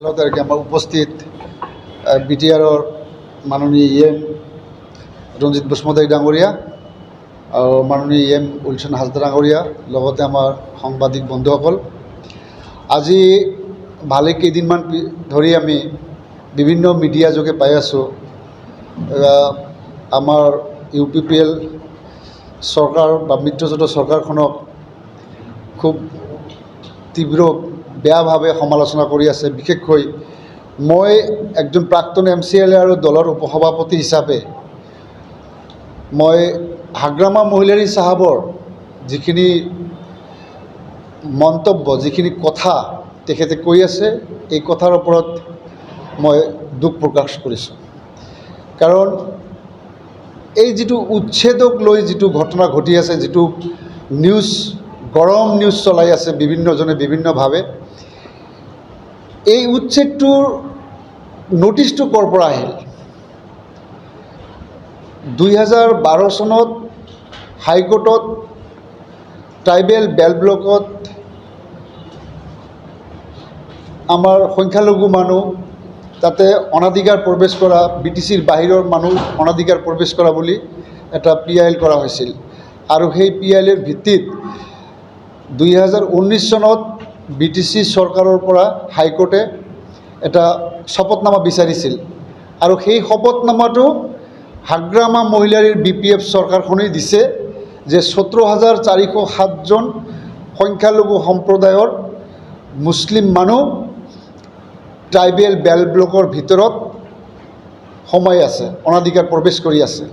তাৰিখে আমাৰ উপস্থিত বিটিআৰৰ মাননীয় ৰঞ্জিত বসুমতাৰী ডাঙৰীয়া আৰু মাননীয় উইলচন হাজদা ডাঙৰীয়া লগতে আমাৰ সাংবাদিক বন্ধুসকল, আজি ভালে কেইদিনমান ধৰি আমি বিভিন্ন মিডিয়া যোগে পাই আছোঁ আমাৰ UPPL চৰকাৰ বা মিত্ৰজোঁটৰ চৰকাৰখনক খুব তীব্ৰ বেয়াভাৱে সমালোচনা কৰি আছে। বিশেষকৈ মই একজন প্ৰাক্তন MCLA আৰু দলৰ উপসভাপতি হিচাপে মই হাগ্ৰামা মহিলাৰী চাহাবৰ যিখিনি মন্তব্য, যিখিনি কথা তেখেতে কৈ আছে, এই কথাৰ ওপৰত মই দুখ প্ৰকাশ কৰিছোঁ। কাৰণ এই যিটো উচ্ছেদক লৈ যিটো ঘটনা ঘটি আছে, যিটো নিউজ গৰম নিউজ চলাই আছে বিভিন্নজনে বিভিন্নভাৱে, এই উচ্ছেদটোৰ নটিছটো ক'ৰ পৰা আহিল? 2012 চনত হাইকোৰ্টত ট্ৰাইবেল বেল ব্লকত আমাৰ সংখ্যালঘু মানুহ তাতে অনাধিকাৰ প্ৰৱেশ কৰা, BTCৰ বাহিৰৰ মানুহ অনাধিকাৰ প্ৰৱেশ কৰা বুলি এটা PIL কৰা হৈছিল। আৰু সেই PILৰ ভিত্তিত 2019 চনত BTC চৰকাৰৰ পৰা হাইকোৰ্টে এটা শপতনামা বিচাৰিছিল আৰু সেই শপতনামাটো হাগ্ৰামা মহিলাৰীৰ BPF চৰকাৰখনেই দিছে যে 17,407জন সংখ্যালঘু সম্প্ৰদায়ৰ মুছলিম মানুহ ট্ৰাইবেল বেল ব্লকৰ ভিতৰত সোমাই আছে, অনাধিকাৰ প্ৰৱেশ কৰি আছে।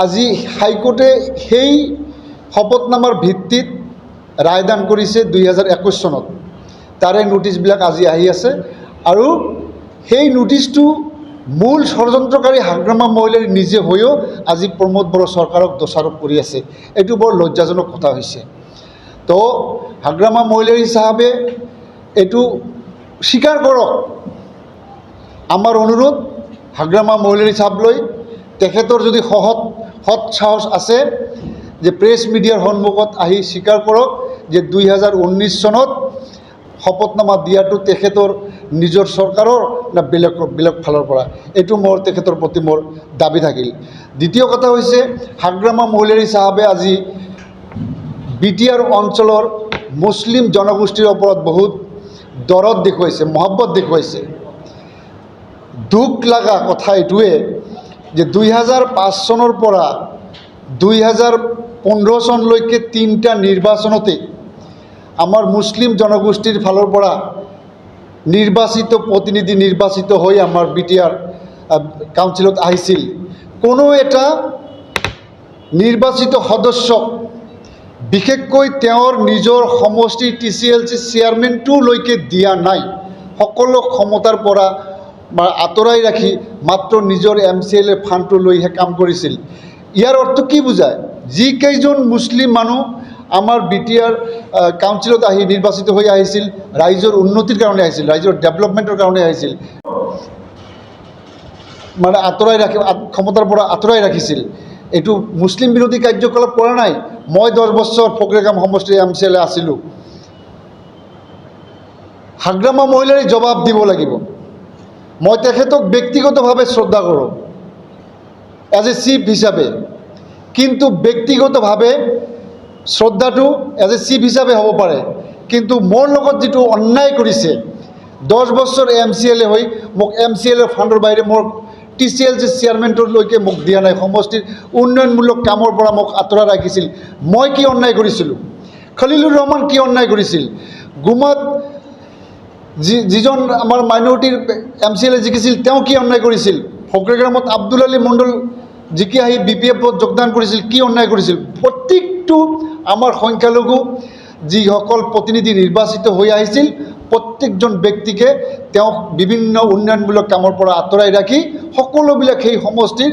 আজি হাইকোৰ্টে সেই শপতনামাৰ ভিত্তিত ৰায়দান কৰিছে 2021 চনত। তাৰে নোটিছবিলাক আজি আহি আছে আৰু সেই নোটিছটো মূল ষড়যন্ত্ৰকাৰী হাগ্ৰামা মহিলাৰী নিজে হৈও আজি প্ৰমোদ বড়ো চৰকাৰক দোষাৰোপ কৰি আছে। এইটো বৰ লজ্জাজনক কথা হৈছে। তো হাগ্ৰামা মহিলাৰী চাহাবে এইটো স্বীকাৰ কৰক। আমাৰ অনুৰোধ হাগ্ৰামা মহিলাৰী চাহাবলৈ, তেখেতৰ যদি সৎ সাহস আছে যে প্ৰেছ মিডিয়াৰ সন্মুখত আহি স্বীকাৰ কৰক যে 2019 চনত শপতনামা দিয়াটো তেখেতৰ নিজৰ চৰকাৰৰ না বেলেগ ফালৰ পৰা, এইটো মোৰ তেখেতৰ প্ৰতি মোৰ দাবী থাকিল। দ্বিতীয় কথা হৈছে, হাগ্ৰামা মহিলাৰী চাহাবে আজি BTR অঞ্চলৰ মুছলিম জনগোষ্ঠীৰ ওপৰত বহুত দৰদ দেখুৱাইছে, মহব্বত দেখুৱাইছে। দুখ লগা কথা এইটোৱে যে 2005 চনৰ পৰা 2015 চনলৈকে 3টা নিৰ্বাচনতে আমাৰ মুছলিম জনগোষ্ঠীৰ ফালৰ পৰা নিৰ্বাচিত প্ৰতিনিধি নিৰ্বাচিত হৈ আমাৰ BTR কাউন্সিলত আহিছিল। কোনো এটা নিৰ্বাচিত সদস্যক, বিশেষকৈ তেওঁৰ নিজৰ সমষ্টিৰ TCLC চেয়াৰমেনটোলৈকে দিয়া নাই। সকলো ক্ষমতাৰ পৰা আঁতৰাই ৰাখি মাত্ৰ নিজৰ MCLA ফাণ্ডটো লৈহে কাম কৰিছিল। ইয়াৰ অৰ্থ কি বুজায়? যিকেইজন মুছলিম মানুহ আমাৰ BTR কাউন্সিলত আহি নিৰ্বাচিত হৈ আহিছিল, ৰাইজৰ উন্নতিৰ কাৰণে আহিছিল, ৰাইজৰ ডেভেলপমেণ্টৰ কাৰণে আহিছিল, ক্ষমতাৰ পৰা আঁতৰাই ৰাখিছিল। এইটো মুছলিম বিৰোধী কাৰ্যকলাপ কৰা নাই। মই 10 বছৰ ফকৰেগাম সমষ্টিৰ MCLA আছিলোঁ। হাগ্ৰামা মহিলাৰী জবাব দিব লাগিব। মই তেখেতক ব্যক্তিগতভাৱে শ্ৰদ্ধা কৰোঁ এজ এ চিফ হিচাপে, কিন্তু ব্যক্তিগতভাৱে শ্ৰদ্ধাটো এজ এ চিফ হিচাপে হ'ব পাৰে, কিন্তু মোৰ লগত যিটো অন্যায় কৰিছে, 10 বছৰ MCLA হৈ মোক MCLA ফাণ্ডৰ বাহিৰে মোৰ TCLC চেয়াৰমেনটোলৈকে মোক দিয়া নাই, সমষ্টিৰ উন্নয়নমূলক কামৰ পৰা মোক আঁতৰাই ৰাখিছিল। মই কি অন্যায় কৰিছিলোঁ? খলিলুৰ ৰহমান কি অন্যায় কৰিছিল? গুমাত যিজন আমাৰ মাইনৰিটিৰ MCLA জিকিছিল, তেওঁ কি অন্যায় কৰিছিল? ফকৰেগামত আব্দুল আলী মণ্ডল জিকি আহি BPFত যোগদান কৰিছিল, কি অন্যায় কৰিছিল? প্ৰত্যেকটো আমাৰ সংখ্যালঘু যিসকল প্ৰতিনিধি নিৰ্বাচিত হৈ আহিছিল, প্ৰত্যেকজন ব্যক্তিকে তেওঁ বিভিন্ন উন্নয়নমূলক কামৰ পৰা আঁতৰাই ৰাখি সকলোবিলাক সেই সমষ্টিৰ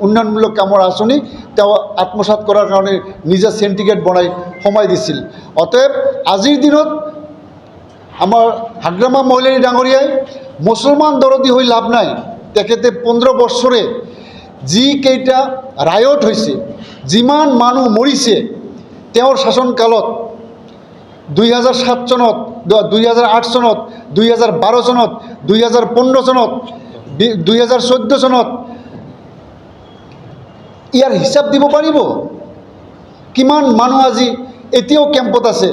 উন্নয়নমূলক কামৰ আঁচনি তেওঁ আত্মসাৎ কৰাৰ কাৰণে নিজে চেণ্টিকেট বনাই সোমাই দিছিল। অতএব আজিৰ দিনত আমাৰ হাগ্ৰামা মহিলাৰী ডাঙৰীয়াই মুছলমান দৰদী হৈ লাভ নাই। তেখেতে 15 বছৰে যিকেইটা ৰায়ট হৈছে, যিমান মানুহ মৰিছে তেওঁৰ শাসনকালত, 2007 চনত 2008 চনত 2012 চনত 2015 চনত 2014 চনত ইয়াৰ হিচাপ দিব পাৰিব কিমান মানুহ আজি এতিয়াও কেম্পত আছে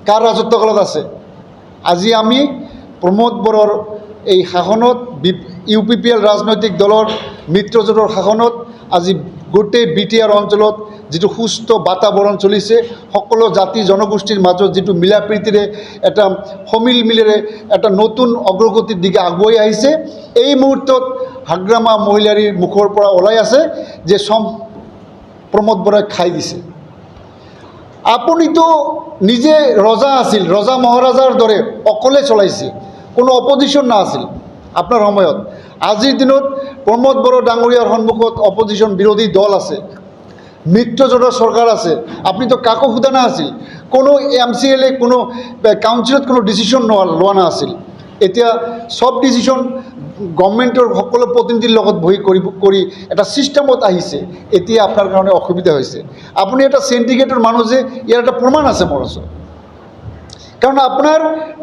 কাৰ ৰাজত্বকালত আছে আজি আমি প্ৰমোদ বড়োৰ এই শাসনত UPPL ৰাজনৈতিক দলৰ মিত্ৰজোঁটৰ শাসনত আজি গোটেই BTR অঞ্চলত যিটো সুস্থ বাতাবৰণ চলিছে সকলো জাতি জনগোষ্ঠীৰ মাজত যিটো মিলা প্ৰীতিৰে এটা সমিল মিলেৰে এটা নতুন অগ্ৰগতিৰ দিশে আগুৱাই আহিছে এই মুহূৰ্তত হাগ্ৰামা মহিলাৰীৰ মুখৰ পৰা ওলাই আছে যে প্ৰমোদ বড়োই খাই দিছে আপুনিতো নিজে ৰজা আছিল ৰজা মহাৰাজাৰ দৰে অকলে চলাইছে কোনো অপজিশ্যন নাছিল আপোনাৰ সময়ত আজিৰ দিনত প্ৰমোদ বড়ো ডাঙৰীয়াৰ সন্মুখত অপজিশ্যন বিৰোধী দল আছে মিত্ৰজোঁটৰ চৰকাৰ আছে আপুনিতো কাকো সোধা নাছিল কোনো MCLA কোনো কাউন্সিলত কোনো ডিচিশ্যন লোৱা নাছিল এতিয়া সব ডিচিশ্যন গভৰ্ণমেণ্টৰ সকলো প্ৰতিনিধিৰ লগত বহি কৰি এটা ছিষ্টেমত আহিছে এতিয়া আপোনাৰ কাৰণে অসুবিধা হৈছে আপুনি এটা সিন্ডিকেটৰ মানুহ যে ইয়াৰ এটা প্ৰমাণ আছে মোৰ ওচৰত কাৰণ আপোনাৰ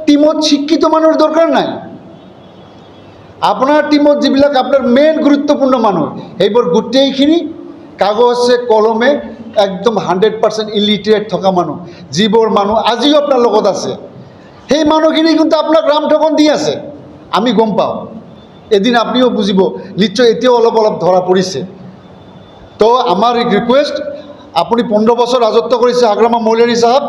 টিমত শিক্ষিত মানুহৰ দৰকাৰ নাই আপোনাৰ টিমত যিবিলাক আপোনাৰ মেইন গুৰুত্বপূৰ্ণ মানুহ সেইবোৰ গোটেইখিনি কাগজে কলমে একদম 100% ইলিটাৰেট থকা মানুহ যিবোৰ মানুহ আজিও আপোনাৰ লগত আছে সেই মানুহখিনি কিন্তু আপোনাক ৰাম ঠগন দি আছে আমি গম পাওঁ এদিন আপনিও বুজিব নিশ্চয় এতিয়াও অলপ অলপ ধৰা পৰিছে তো আমাৰ ৰিকুৱেষ্ট আপুনি 15 বছৰ ৰাজত্ব কৰিছে হাগ্ৰামা মহিলাৰী সাহেব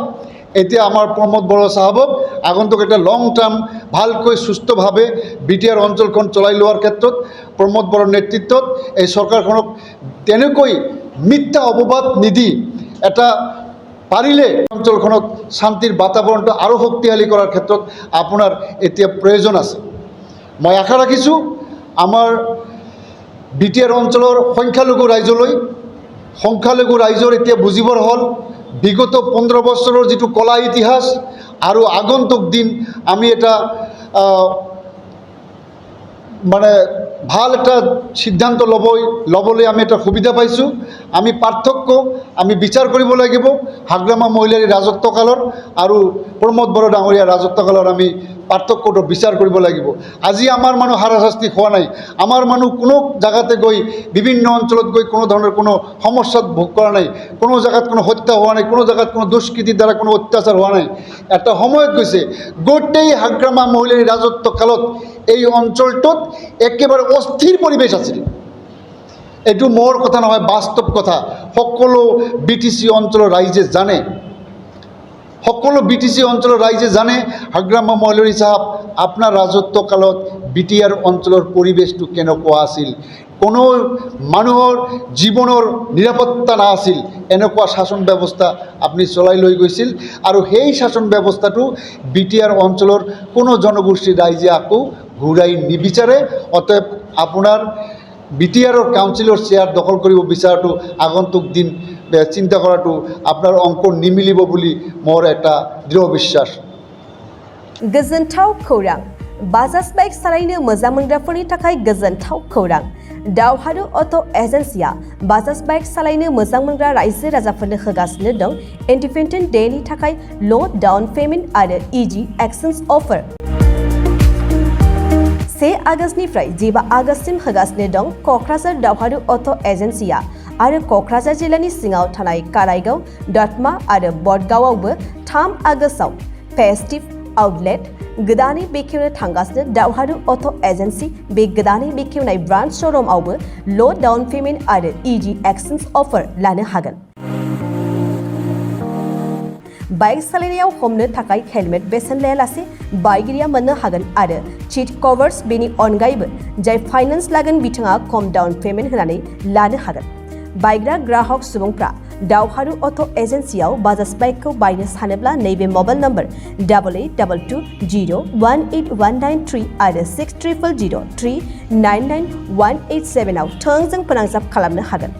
এতিয়া আমাৰ প্ৰমোদ বড়ো সাহেবক আগন্তুক এটা লং টাৰ্ম ভালকৈ সুস্থভাৱে BTR অঞ্চলখন চলাই লোৱাৰ ক্ষেত্ৰত প্ৰমোদ বড়োৰ নেতৃত্বত এই চৰকাৰখনক তেনেকৈ মিথ্যা অপবাদ নিদি এটা পাৰিলে অঞ্চলখনত শান্তিৰ বাতাবৰণটো আৰু শক্তিশালী কৰাৰ ক্ষেত্ৰত আপোনাৰ এতিয়া প্ৰয়োজন আছে মই আশা ৰাখিছোঁ আমাৰ BTR অঞ্চলৰ সংখ্যালঘু ৰাইজৰ এতিয়া বুজিবৰ হ'ল বিগত 15 বছৰৰ যিটো কলা ইতিহাস আৰু আগন্তুক দিন আমি এটা মানে ভাল এটা সিদ্ধান্ত ল'বলৈ আমি এটা সুবিধা পাইছোঁ আমি পাৰ্থক্য আমি বিচাৰ কৰিব লাগিব হাগ্ৰামা মহিলাৰী ৰাজত্বকালৰ আৰু প্ৰমোদ বড়ো ডাঙৰীয়া ৰাজত্বকালৰ আমি পাৰ্থক্যটো বিচাৰ কৰিব লাগিব আজি আমাৰ মানুহ হাৰাশাস্তি হোৱা নাই আমাৰ মানুহ কোনো জায়গাতে গৈ বিভিন্ন অঞ্চলত গৈ কোনো ধৰণৰ কোনো সমস্যাত ভোগ কৰা নাই কোনো জায়গাত কোনো হত্যা হোৱা নাই কোনো জায়গাত কোনো দুষ্কৃতিৰ দ্বাৰা কোনো অত্যাচাৰ হোৱা নাই এটা সময়ত গৈছে গোটেই হাগ্ৰামা মহিলাৰী ৰাজত্বকালত এই অঞ্চলটোত একেবাৰে অস্থিৰ পৰিৱেশ আছিল এইটো মোৰ কথা নহয় বাস্তৱ কথা সকলো BTC অঞ্চলৰ ৰাইজে জানে সকলো BTC অঞ্চলৰ ৰাইজে জানে হাগ্ৰামা মহিলাৰী সাহেব আপোনাৰ ৰাজত্বকালত BTR অঞ্চলৰ পৰিৱেশটো কেনেকুৱা আছিল কোনো মানুহৰ জীৱনৰ নিৰাপত্তা নাছিল এনেকুৱা শাসন ব্যৱস্থা আপুনি চলাই লৈ গৈছিল আৰু সেই শাসন ব্যৱস্থাটো BTR অঞ্চলৰ কোনো জনগোষ্ঠীৰ ৰাইজে আকৌ ঘূৰাই নিবিচাৰে অতএব আপোনাৰ BTRৰ কাউন্সিলৰ চেয়াৰ দখল কৰিব বিচৰাটো আগন্তুক দিন চিন্তা কৰাটো আপোনাৰ অংক নিমিলিব বুলি মোৰ এটা দৃঢ় বিশ্বাস गोजोनथाव खौरां बाजाज बाइक सालायनो मोजां मोनग्राफोरनि थाखाय गोजोनथाव खौरां दावहारु अट' एजेन्सिया बाजाज बाइक सालायनो मोजां मोनग्रा रायजो राजाफोरनो होगासिनो दं इन्डिपेन्डेन्ट डेनि थाखाय ल' डाउन पेमेन्ट आरो इजि एक्सचेन्ज अफार 1 आगस्तनिफ्राय 15 आगस्तसिम होगासिनो दं क'क्राझार दावहारु अट' एजेन्सिया आरो क'क्राझार जिल्लानि सिङाव थानाय काराइगाव दतमा आरो बडगावआवबो 3 आगस्टआव फेस्टिभ आउटलेट गोदानै बेखेवनो थांगासिनो दावहारु अट' एजेन्सि बे गोदानै बेखेवनाय ब्रान्च श'रुमआवबो ल' डाउन पेमेन्ट आरो इजि एक्सचेन्ज अफार लानो हागोन बाइक सालायनायाव हमनो थाखाय हेलमेट बेसेन लायालासे बाइगिरिया मोननो हागोन आरो सीट कभार्स बेनि अनगायैबो जाय फाइनेन्स लागोन बिथाङा खम डाउन पेमेन्ट होनानै लानो हागोन बायग्रा ग्राहक सुबुंफ्रा दावहारु अट' एजेन्सियाव बाजाज बाइकखौ बायनो सानोब्ला नैबे मबाइल नम्बर 8822018193 आरो 6000399187 आव थोंजों फोनांजाब खालामनो हागोन